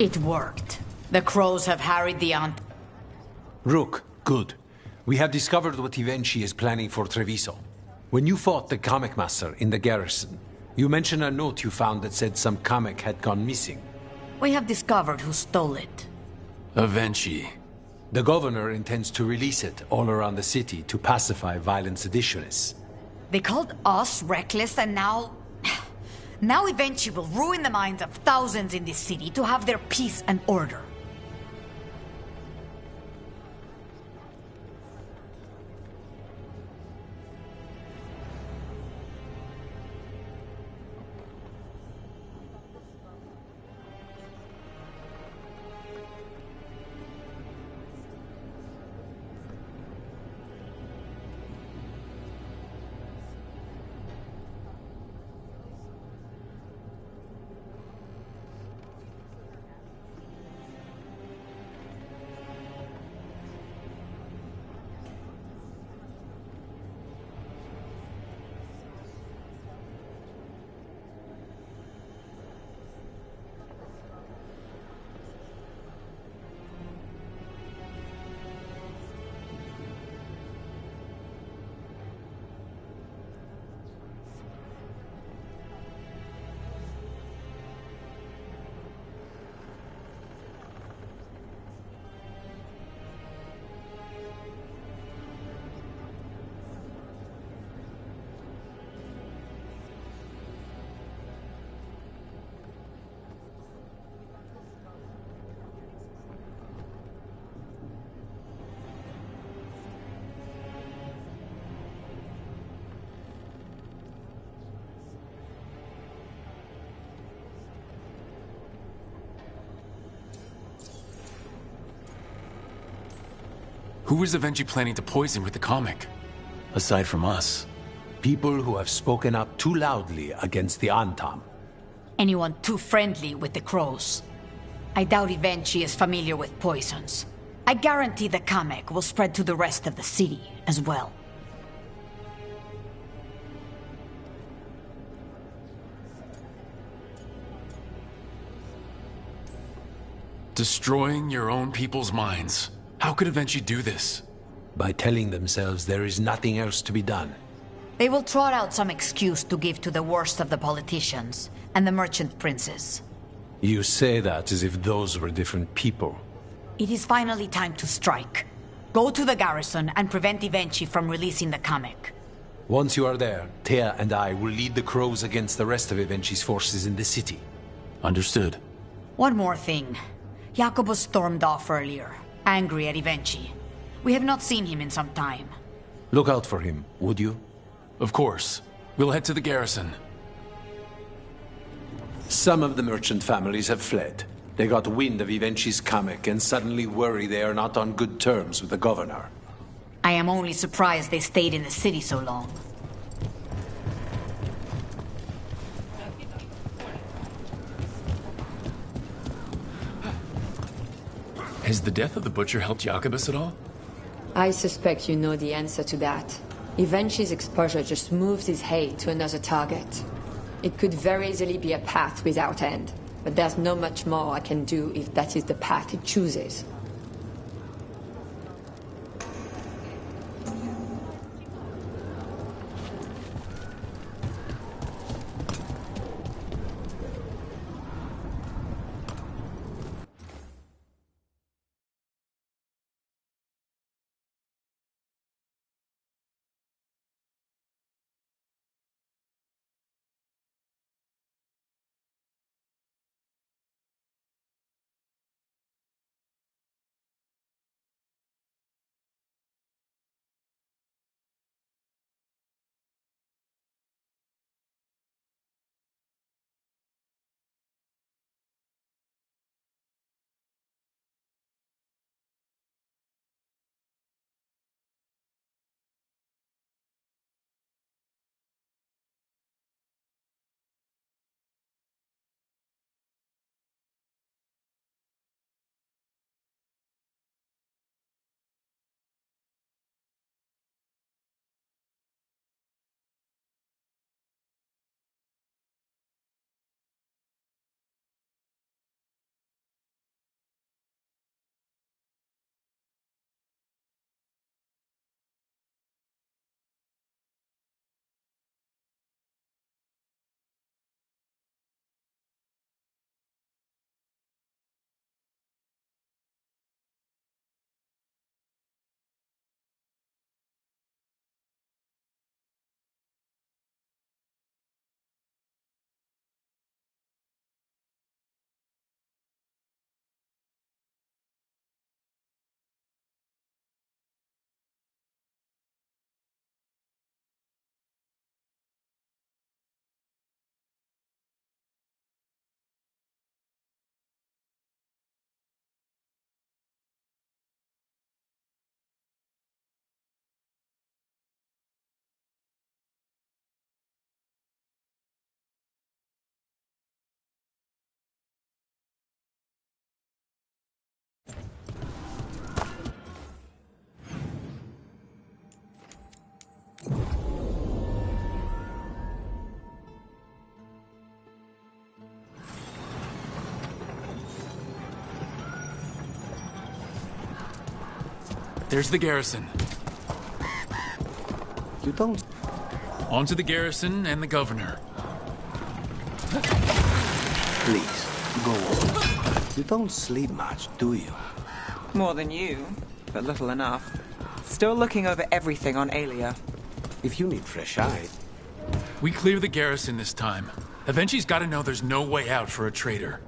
It worked. The crows have harried the ant. Rook, good. We have discovered what Ivenchi is planning for Treviso. When you fought the comic master in the garrison, you mentioned a note you found that said some comic had gone missing. We have discovered who stole it. Ivenchi. The governor intends to release it all around the city to pacify violent seditionists. They called us reckless, and now... Now Ivenchi will ruin the minds of thousands in this city to have their peace and order. Who is Ivenchi planning to poison with the comic? Aside from us. People who have spoken up too loudly against the Antam. Anyone too friendly with the crows. I doubt Ivenchi is familiar with poisons. I guarantee the comic will spread to the rest of the city as well. Destroying your own people's minds. How could Ivenchi do this? By telling themselves there is nothing else to be done. They will trot out some excuse to give to the worst of the politicians and the merchant princes. You say that as if those were different people. It is finally time to strike. Go to the garrison and prevent Ivenchi from releasing the comic. Once you are there, Thea and I will lead the crows against the rest of Ivenchi's forces in the city. Understood. One more thing. Jacobus stormed off earlier, angry at Ivenchi. We have not seen him in some time. Look out for him, would you? Of course. We'll head to the garrison. Some of the merchant families have fled. They got wind of Ivenchi's comic and suddenly worry they are not on good terms with the governor. I am only surprised they stayed in the city so long. Has the death of the butcher helped Jacobus at all? I suspect you know the answer to that. Ivenchi's exposure just moves his hate to another target. It could very easily be a path without end, but there's not much more I can do if that is the path it chooses. There's the garrison. You don't... On to the garrison and the governor. Please, go on. You don't sleep much, do you? More than you, but little enough. Still looking over everything on Aelia. If you need fresh eye... We clear the garrison this time. Avenci's gotta know there's no way out for a traitor.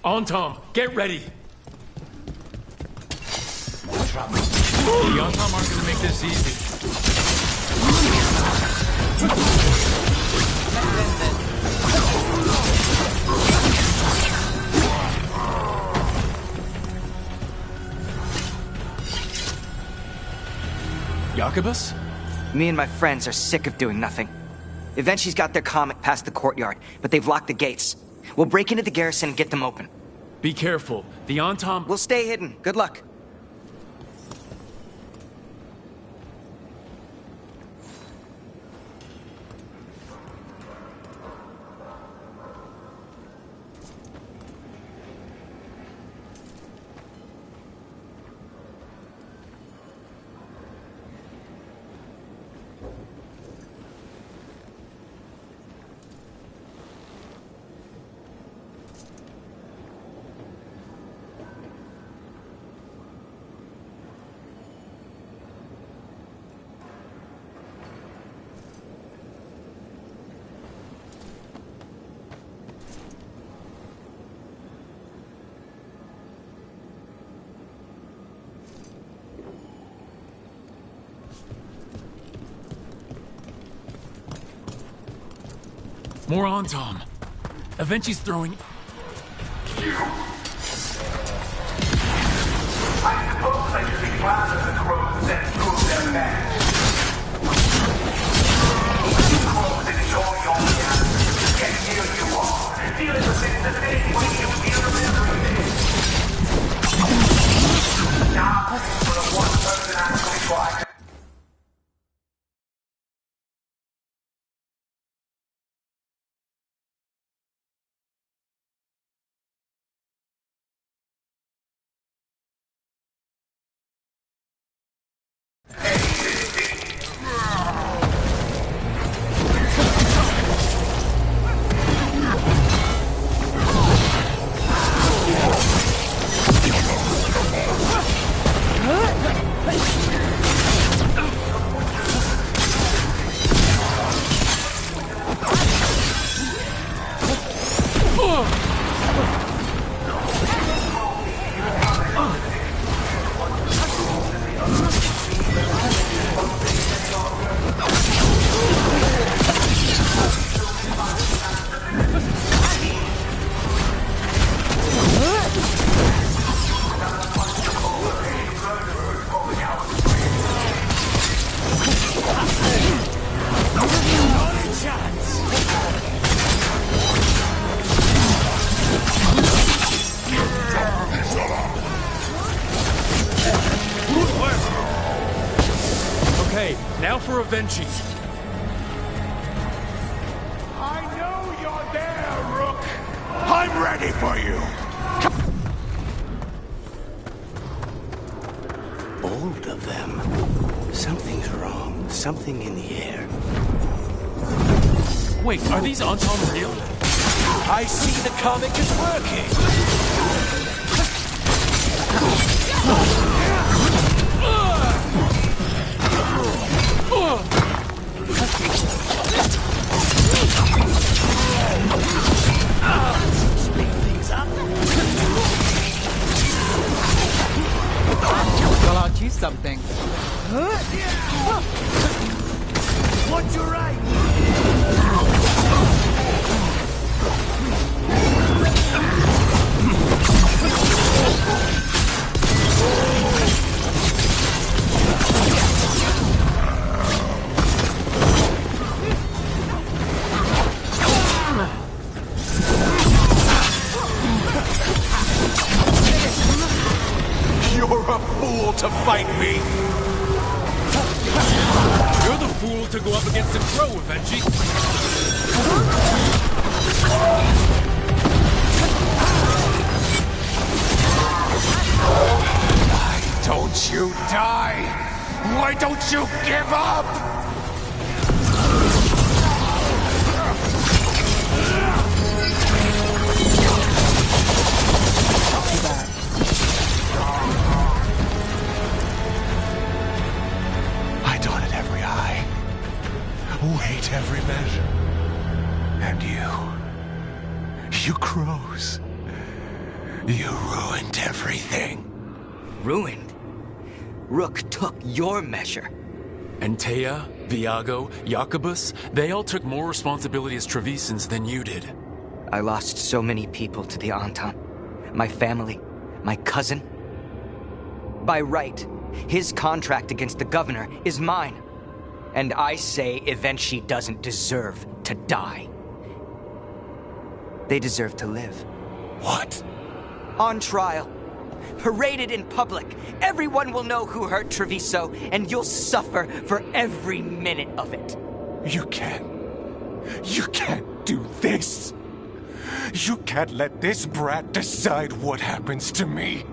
On, Tom. Get ready. The On-Tom aren't gonna make this easy. Jacobus? Me and my friends are sick of doing nothing. Avenci's got their comet past the courtyard, but they've locked the gates. We'll break into the garrison and get them open. Be careful. The On-Tom... We'll stay hidden. Good luck. More on, Tom. Avenci's throwing... I suppose I should be glad that the crows that prove their match. Crows enjoy your hands, and here you are, dealing with it the same way you feel everything. Now, for the one person actually trying to... Now for Avenci. I know you're there, Rook. I'm ready for you. All of them. Something's wrong. Something in the air. Wait, are these On-Tom real? I see the comic is working! Speed things up. Well, aren't you something? What's your right? fool to fight me! You're the fool to go up against the crow, Avenchi. Why don't you die? Why don't you give up? I dotted every I, weighed every measure. And you crows, you ruined everything. Ruined? Rook took your measure. Antea, Viago, Jacobus, they all took more responsibility as Trevisans than you did. I lost so many people to the Entente. My family, my cousin. By right, his contract against the governor is mine. And I say Evenchi doesn't deserve to die. They deserve to live. What? On trial. Paraded in public. Everyone will know who hurt Treviso, and you'll suffer for every minute of it. You can't do this. You can't let this brat decide what happens to me.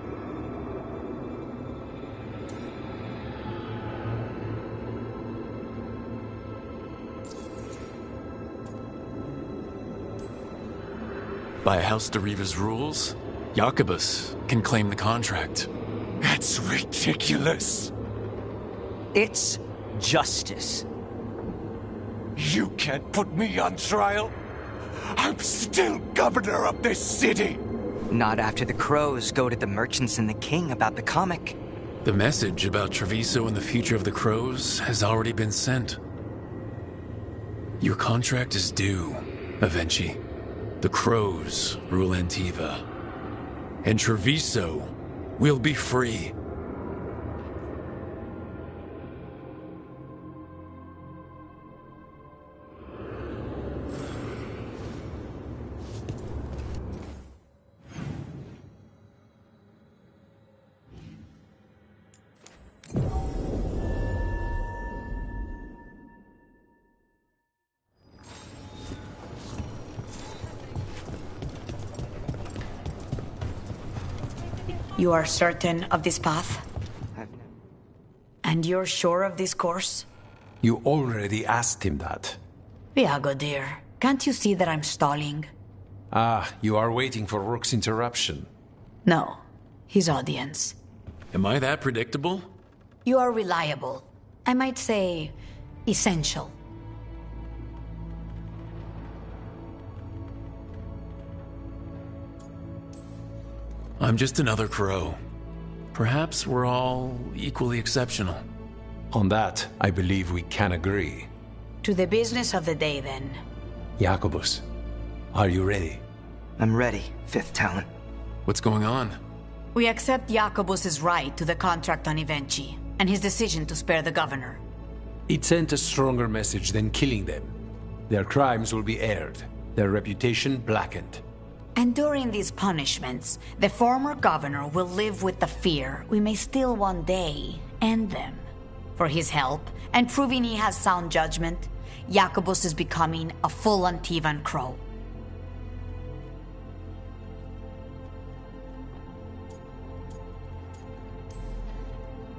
By House de Riva's rules, Jacobus can claim the contract. That's ridiculous. It's justice. You can't put me on trial. I'm still governor of this city. Not after the crows go to the merchants and the king about the comic. The message about Treviso and the future of the crows has already been sent. Your contract is due, Avenchi. The crows rule Antiva. And Treviso will be free. You are certain of this path? And you're sure of this course? You already asked him that. Viago, dear, can't you see that I'm stalling? Ah, you are waiting for Rook's interruption. No, his audience. Am I that predictable? You are reliable. I might say, essential. I'm just another crow. Perhaps we're all equally exceptional. On that, I believe we can agree. To the business of the day, then. Jacobus, are you ready? I'm ready, Fifth Talon. What's going on? We accept Jacobus's right to the contract on Evenchi, and his decision to spare the governor. It sent a stronger message than killing them. Their crimes will be aired, their reputation blackened. And during these punishments, the former governor will live with the fear we may still one day end them. For his help, and proving he has sound judgment, Jacobus is becoming a full Antivan crow.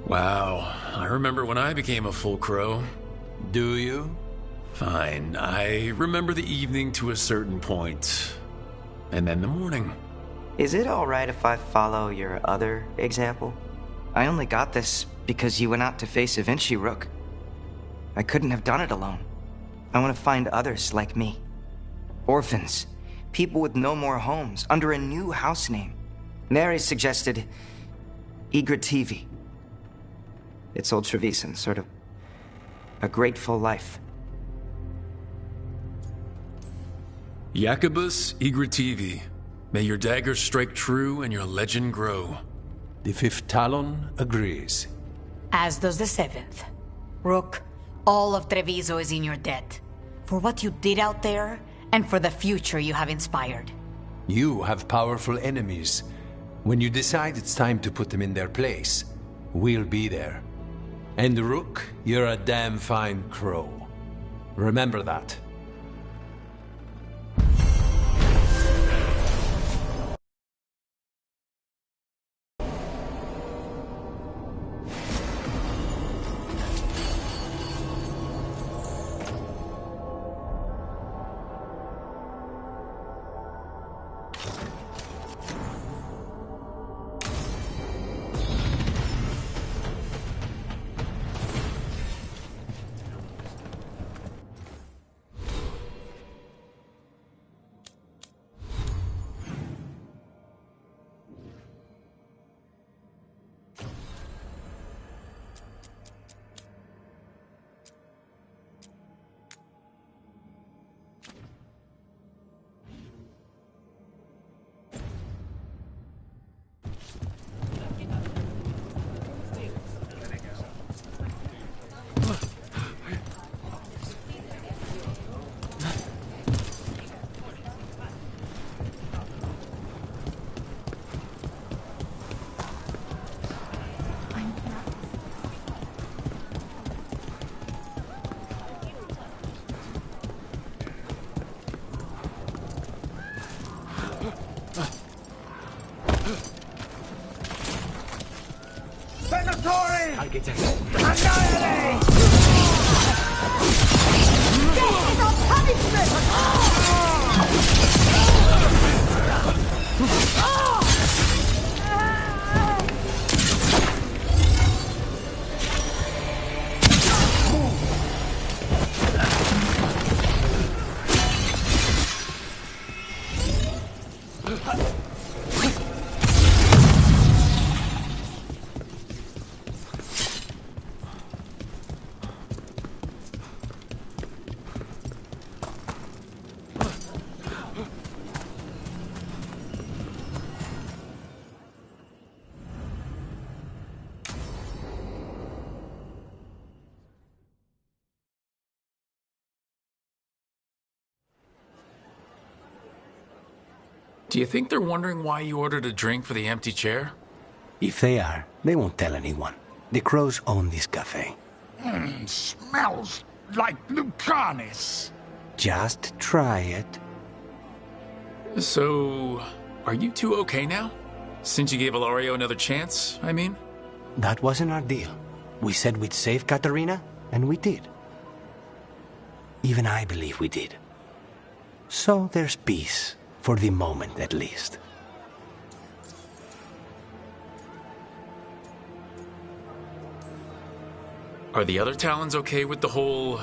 Wow, I remember when I became a full crow. Do you? Fine, I remember the evening to a certain point. And then the morning. Is it alright if I follow your other example? I only got this because you went out to face Evenchi, Rook. I couldn't have done it alone. I want to find others like me. Orphans. People with no more homes, under a new house name. Mary suggested Igrativi. It's old Trevisan, sort of a grateful life. Jacobus Igrativi, may your dagger strike true and your legend grow. The Fifth Talon agrees. As does the Seventh. Rook, all of Treviso is in your debt. For what you did out there, and for the future you have inspired. You have powerful enemies. When you decide it's time to put them in their place, we'll be there. And Rook, you're a damn fine crow. Remember that. Target annihilate! This is our punishment! Do you think they're wondering why you ordered a drink for the empty chair? If they are, they won't tell anyone. The crows own this cafe. Smells like Lucanis. Just try it. So, are you two okay now? Since you gave Ilario another chance, I mean? That wasn't our deal. We said we'd save Katerina, and we did. Even I believe we did. So there's peace. For the moment, at least. Are the other Talons okay with the whole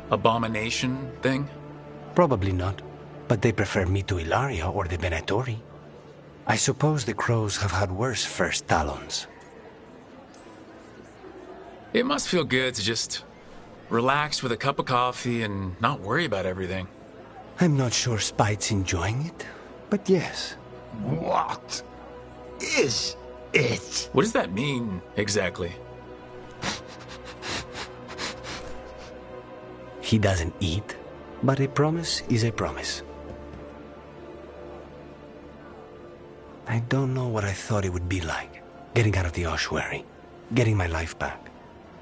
abomination thing? Probably not, but they prefer me to Ilaria or the Venatori. I suppose the crows have had worse first Talons. It must feel good to just relax with a cup of coffee and not worry about everything. I'm not sure Spite's enjoying it, but yes. What is it? What does that mean, exactly? He doesn't eat, but a promise is a promise. I don't know what I thought it would be like, getting out of the ossuary, getting my life back.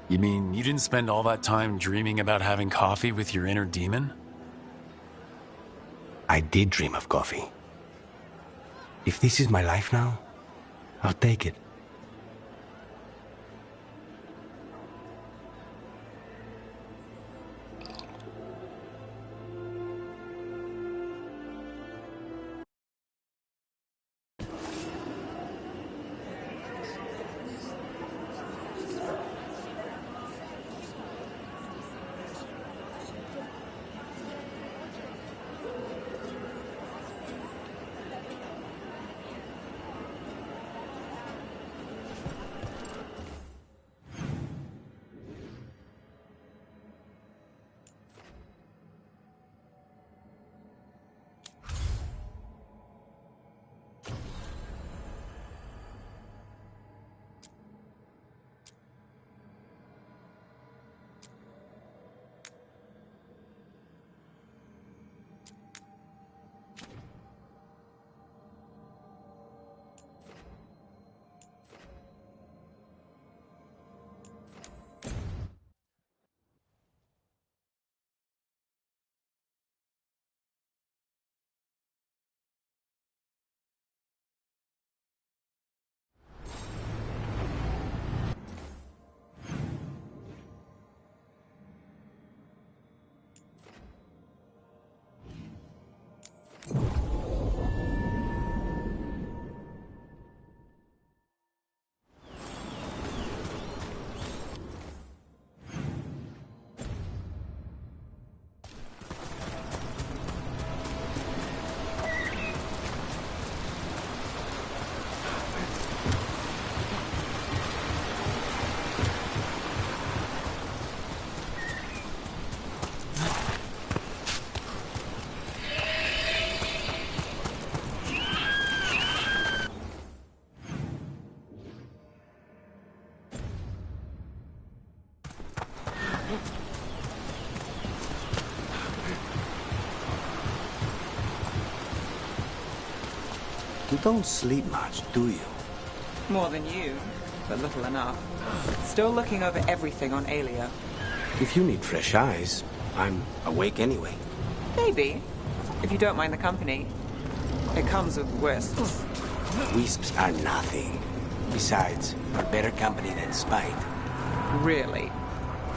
You mean you didn't spend all that time dreaming about having coffee with your inner demon? I did dream of coffee. If this is my life now, I'll take it. You don't sleep much, do you? More than you, but little enough. Still looking over everything on Aelia. If you need fresh eyes, I'm awake anyway. Maybe, if you don't mind the company. It comes with wisps. Wisps are nothing. Besides, are better company than spite. Really.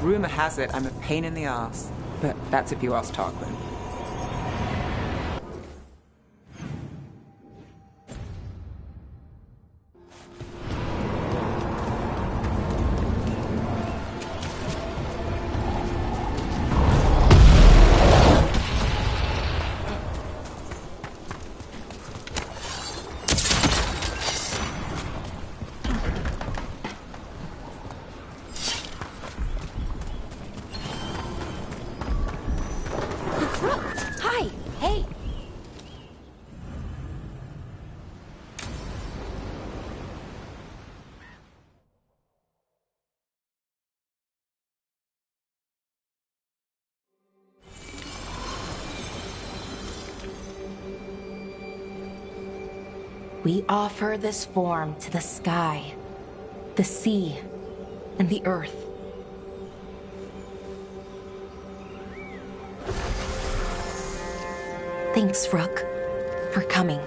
Rumor has it I'm a pain in the ass. But that's if you ask Tarquin. Hi! Hey! We offer this form to the sky, the sea, and the earth. Thanks, Rook, for coming.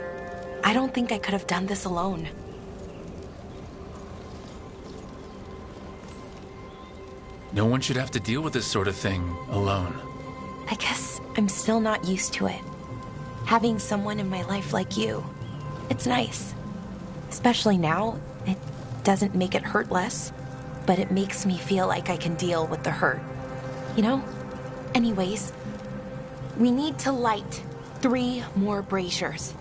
I don't think I could have done this alone. No one should have to deal with this sort of thing alone. I guess I'm still not used to it. Having someone in my life like you, it's nice. Especially now, it doesn't make it hurt less, but it makes me feel like I can deal with the hurt. You know? Anyways, we need to light 3 more braziers.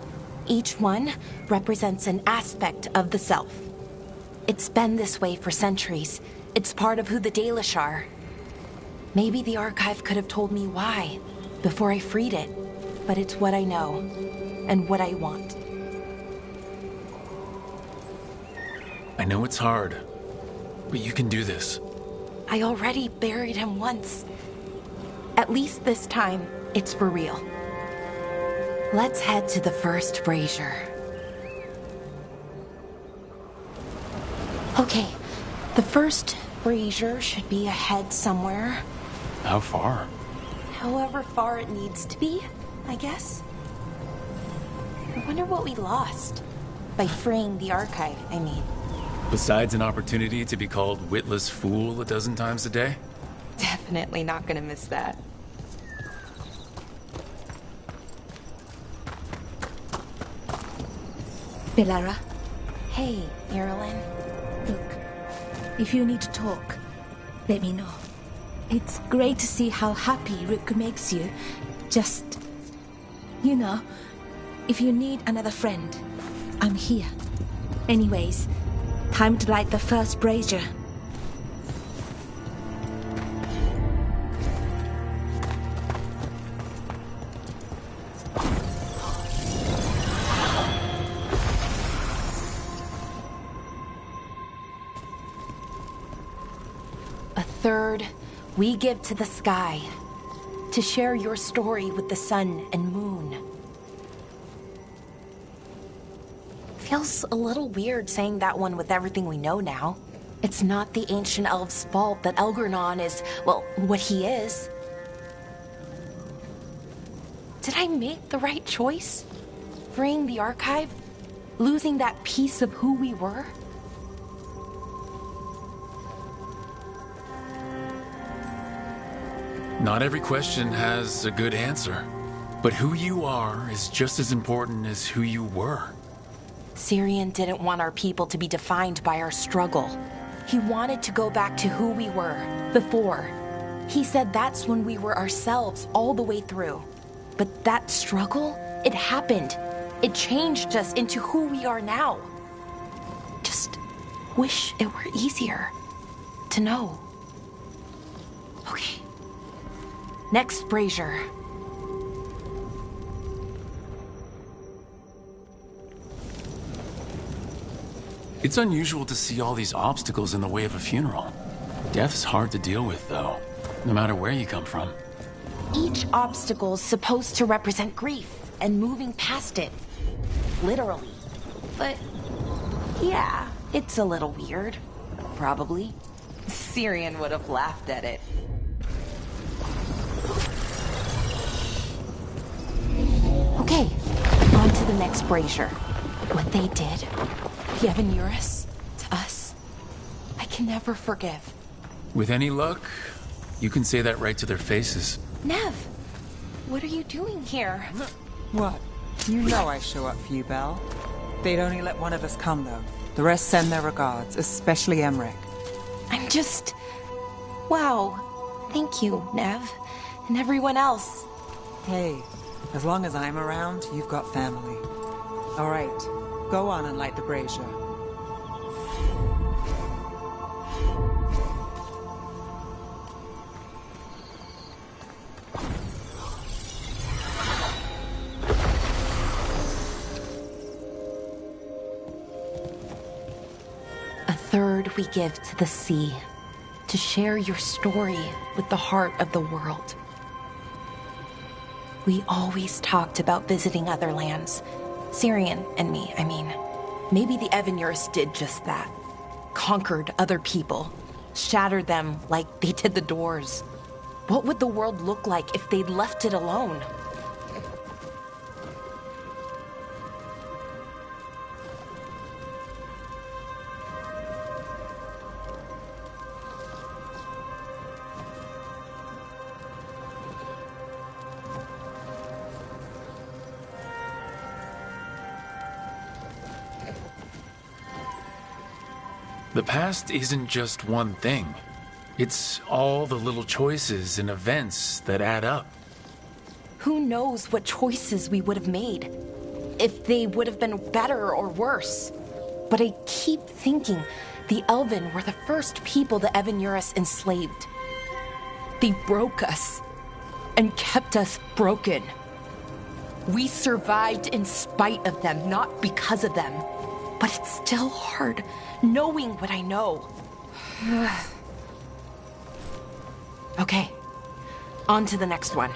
Each one represents an aspect of the self. It's been this way for centuries. It's part of who the Dalish are. Maybe the archive could have told me why before I freed it, but it's what I know and what I want. I know it's hard, but you can do this. I already buried him once. At least this time, it's for real. Let's head to the first brazier. Okay, the first brazier should be ahead somewhere. How far? However far it needs to be, I guess. I wonder what we lost. By freeing the archive, I mean. Besides an opportunity to be called witless fool a dozen times a day? Definitely not gonna miss that. Belara, Hey, Irulan. look. If you need to talk, let me know. It's great to see how happy Rook makes you. Just, you know, if you need another friend, I'm here. Anyways, time to light the first brazier. A third, we give to the sky, to share your story with the sun and moon. Feels a little weird saying that one with everything we know now. It's not the ancient elves' fault that Elgernon is, well, what he is. Did I make the right choice? Freeing the archive? Losing that piece of who we were? Not every question has a good answer, but who you are is just as important as who you were. Syrian didn't want our people to be defined by our struggle. He wanted to go back to who we were before. He said that's when we were ourselves all the way through. But that struggle, it happened. It changed us into who we are now. Just wish it were easier to know. Okay. Next brazier. It's unusual to see all these obstacles in the way of a funeral. Death's hard to deal with, though. no matter where you come from. Each obstacle's supposed to represent grief and moving past it. Literally. But, yeah, it's a little weird. Probably. Syrian would have laughed at it. Okay, on to the next brazier. What they did, the Evanurus, to us, I can never forgive. With any luck, you can say that right to their faces. Nev, what are you doing here? What? You know I show up for you, Belle. They'd only let one of us come, though. The rest send their regards, especially Emmerich. I'm just... Wow. Thank you, Nev. And everyone else. Hey, as long as I'm around, you've got family. All right, go on and light the brazier. A third we give to the sea, to share your story with the heart of the world. We always talked about visiting other lands. Syrian and me, I mean. Maybe the Evanurus did just that. Conquered other people. Shattered them like they did the doors. What would the world look like if they'd left it alone? The past isn't just one thing. It's all the little choices and events that add up. Who knows what choices we would have made? If they would have been better or worse. But I keep thinking the Elven were the first people the Evanurus enslaved. They broke us and kept us broken. We survived in spite of them, not because of them. But it's still hard, knowing what I know. Okay, on to the next one.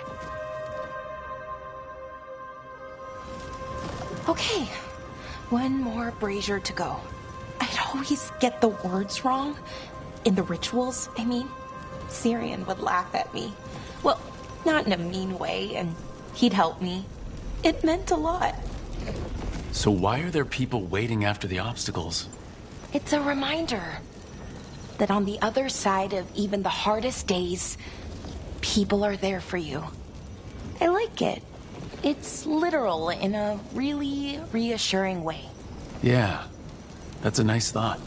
Okay, one more brazier to go. I'd always get the words wrong. In the rituals, I mean. Syrian would laugh at me. Well, not in a mean way, and he'd help me. It meant a lot. So why are there people waiting after the obstacles? It's a reminder that on the other side of even the hardest days, people are there for you. I like it. It's literal in a really reassuring way. Yeah, that's a nice thought.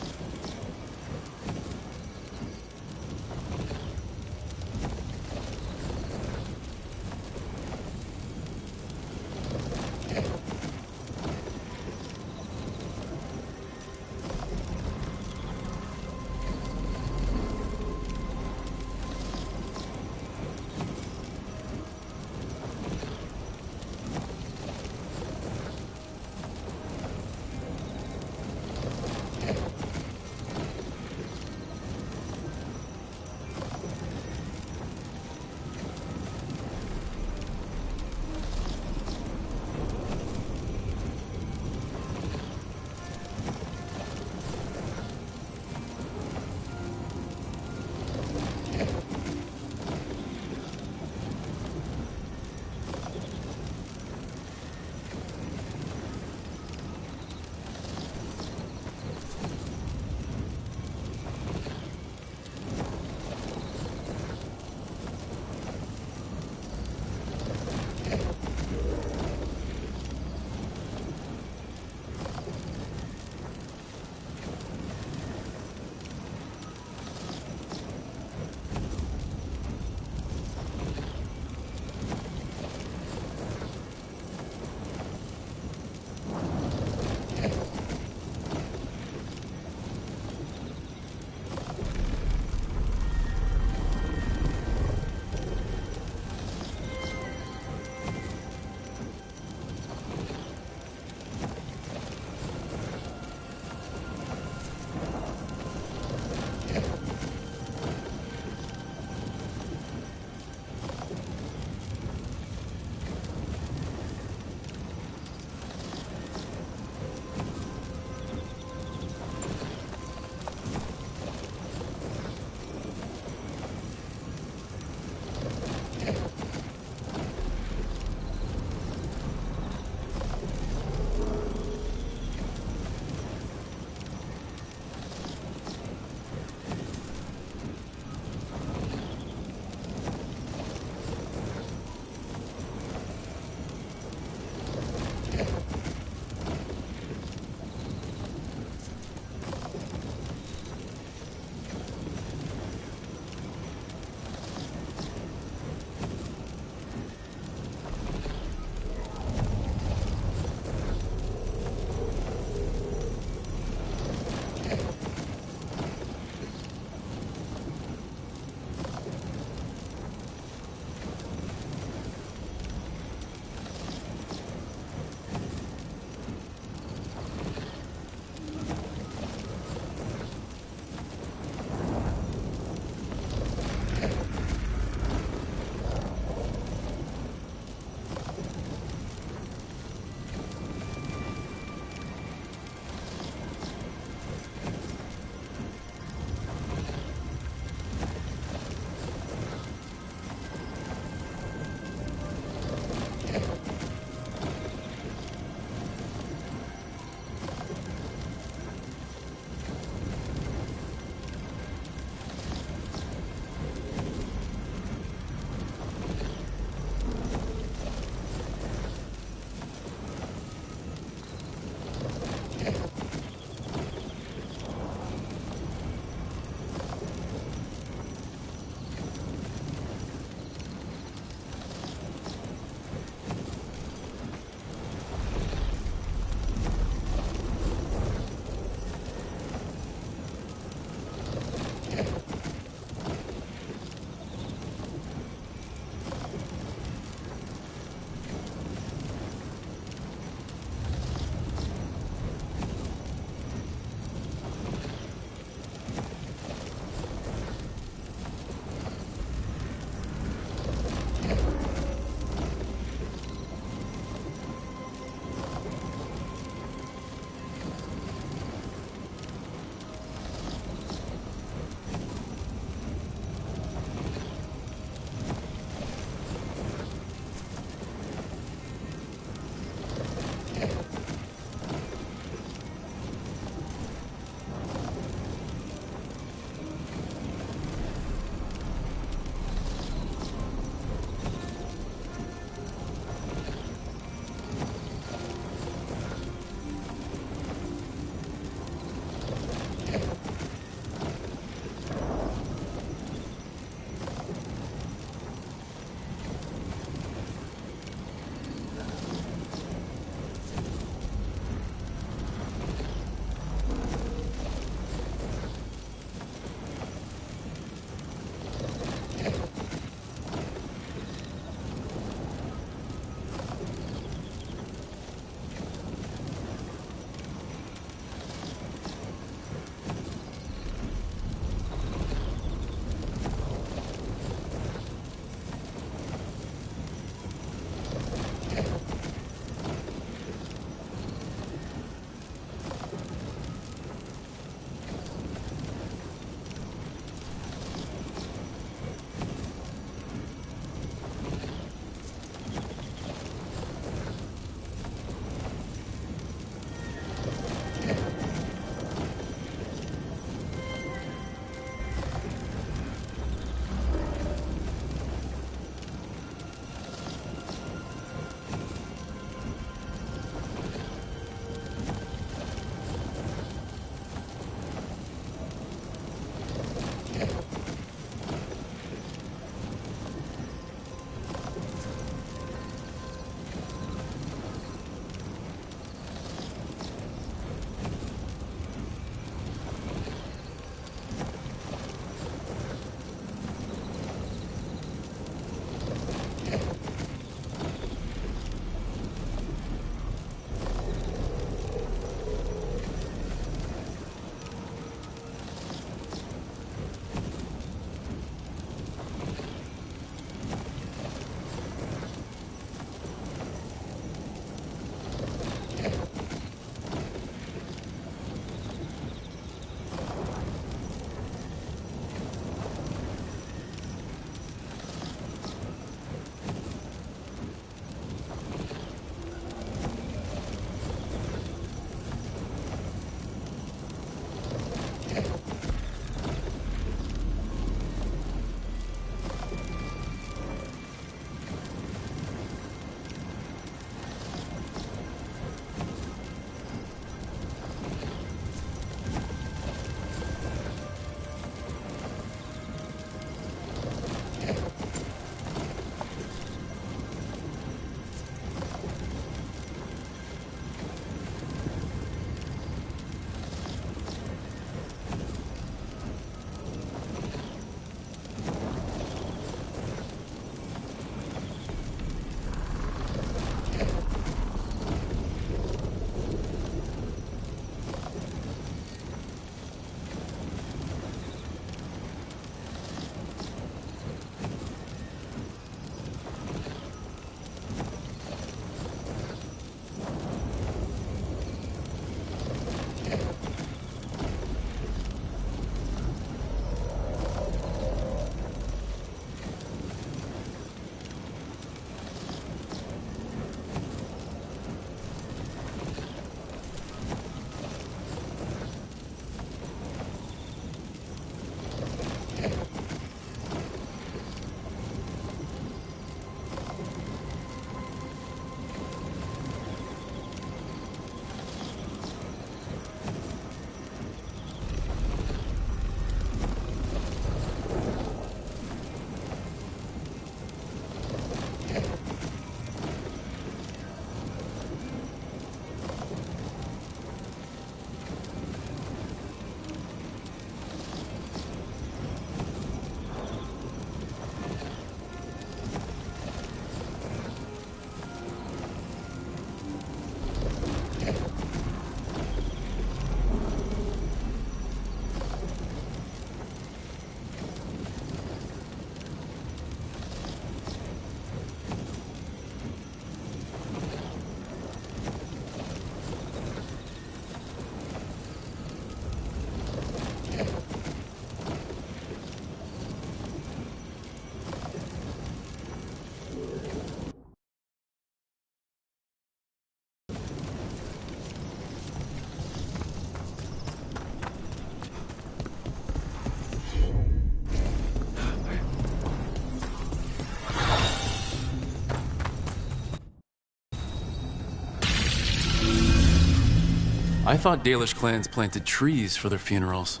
I thought Dalish clans planted trees for their funerals.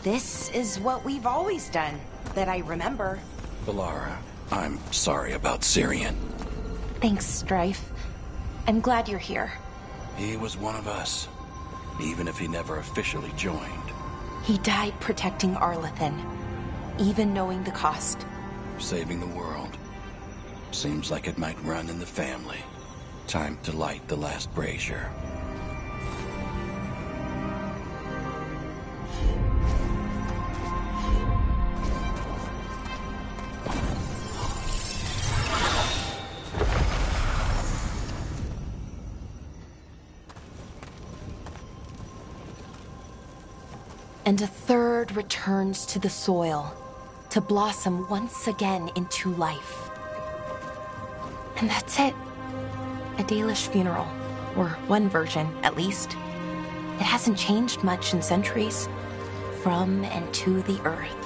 This is what we've always done, that I remember. Valara, I'm sorry about Syrian. Thanks, Strife. I'm glad you're here. He was one of us, even if he never officially joined. He died protecting Arlathan, even knowing the cost. Saving the world. Seems like it might run in the family. Time to light the last brazier. And a third returns to the soil, to blossom once again into life. And that's it. A Dalish funeral, or one version, at least. It hasn't changed much in centuries, from and to the earth.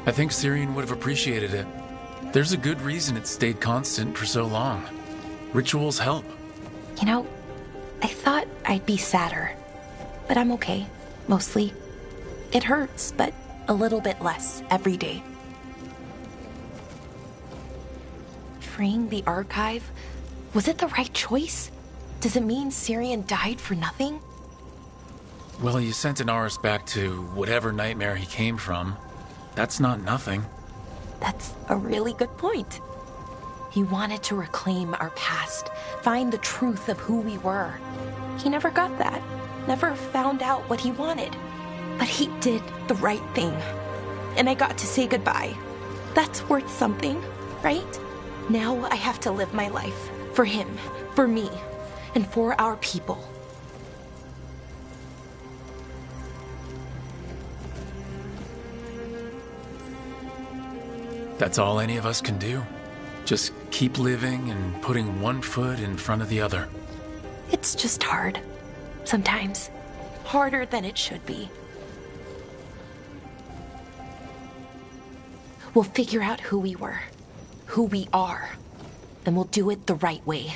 I think Syrian would have appreciated it. There's a good reason it stayed constant for so long. Rituals help. You know, I thought I'd be sadder, but I'm okay, mostly. It hurts, but a little bit less every day. Freeing the archive, was it the right choice? Does it mean Syrian died for nothing? Well, you sent Inaris back to whatever nightmare he came from. That's not nothing. That's a really good point. He wanted to reclaim our past, find the truth of who we were. He never got that, never found out what he wanted. But he did the right thing. And I got to say goodbye. That's worth something, right? Now I have to live my life for him, for me, and for our people. That's all any of us can do. Just keep living and putting one foot in front of the other. It's just hard. Sometimes. Harder than it should be. We'll figure out who we were, who we are, and we'll do it the right way.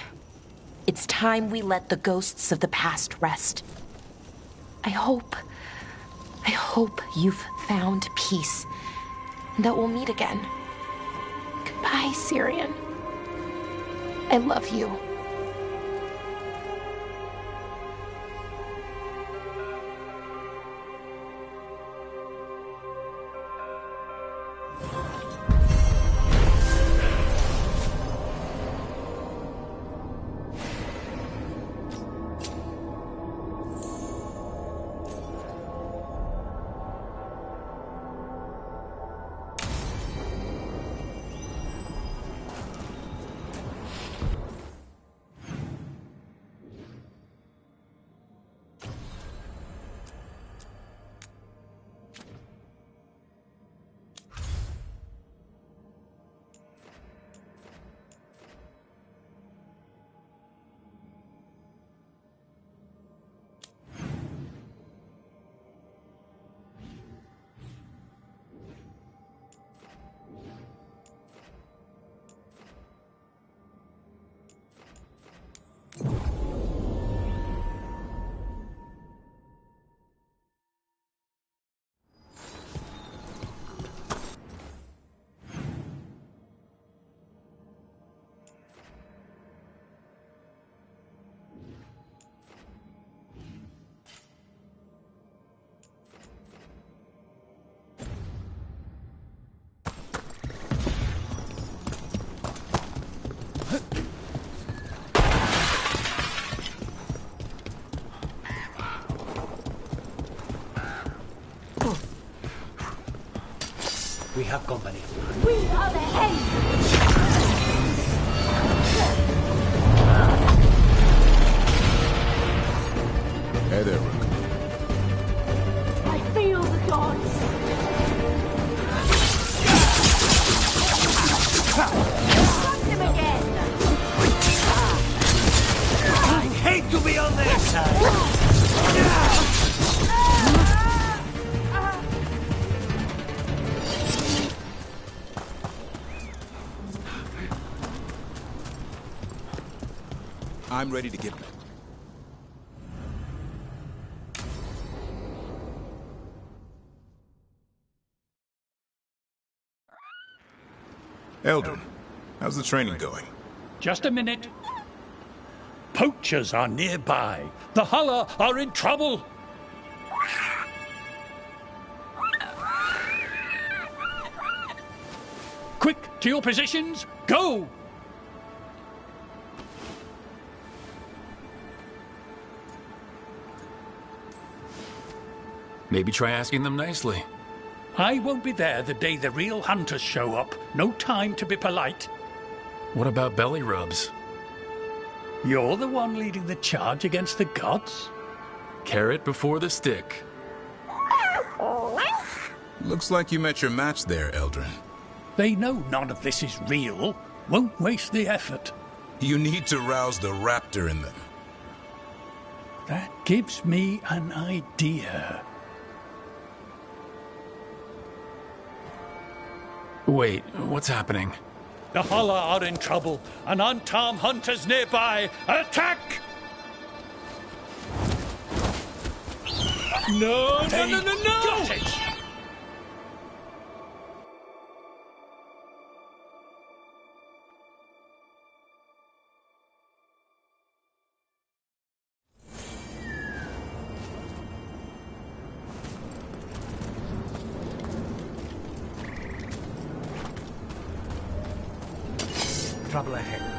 It's time we let the ghosts of the past rest. I hope you've found peace, and that we'll meet again. Goodbye, Syrian. I love you. We have company. We are the Haze! Hey there, Rook. I feel the gods! Hunt him again! I hate to be on their side! I'm ready to get back. Eldrin, how's the training going? Just a minute. Poachers are nearby. The Hulla are in trouble. Quick, to your positions. Go! Maybe try asking them nicely. I won't be there the day the real hunters show up. No time to be polite. What about belly rubs? You're the one leading the charge against the gods? Carrot before the stick. Looks like you met your match there, Eldrin. They know none of this is real. Won't waste the effort. You need to rouse the raptor in them. That gives me an idea. Wait, what's happening? The Hulla are in trouble. An unarmed hunters nearby. Attack! No, no, no, no, no! Got it! Trouble ahead.